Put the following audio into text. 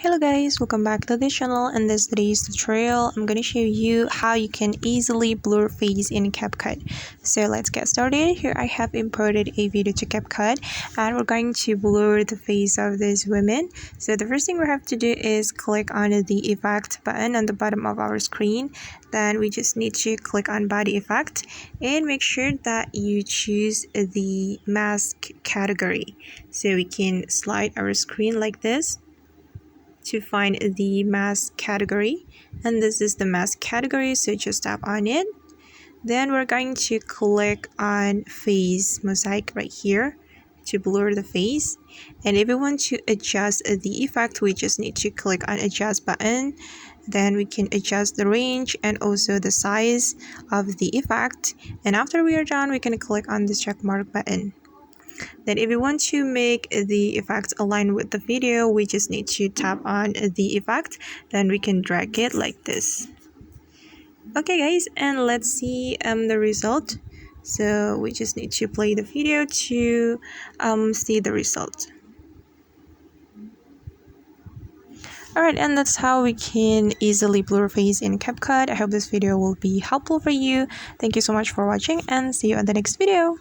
Hello guys, welcome back to the channel. In this today's tutorial, I'm going to show you how you can easily blur face in CapCut. So let's get started. Here I have imported a video to CapCut and we're going to blur the face of this woman. So the first thing we have to do is click on the effect button on the bottom of our screen. Then we just need to click on body effect and make sure that you choose the mask category. So we can slide our screen like this to find the mask category, and this is the mask category, so just tap on it. Then we're going to click on face mosaic right here to blur the face, and if we want to adjust the effect, we just need to click on adjust button. Then we can adjust the range and also the size of the effect, and after we are done, we can click on this check mark button. Then if we want to make the effect align with the video, we just need to tap on the effect, then we can drag it like this. Okay guys, and let's see the result. So we just need to play the video to see the result. Alright, and that's how we can easily blur face in CapCut. I hope this video will be helpful for you. Thank you so much for watching and see you on the next video.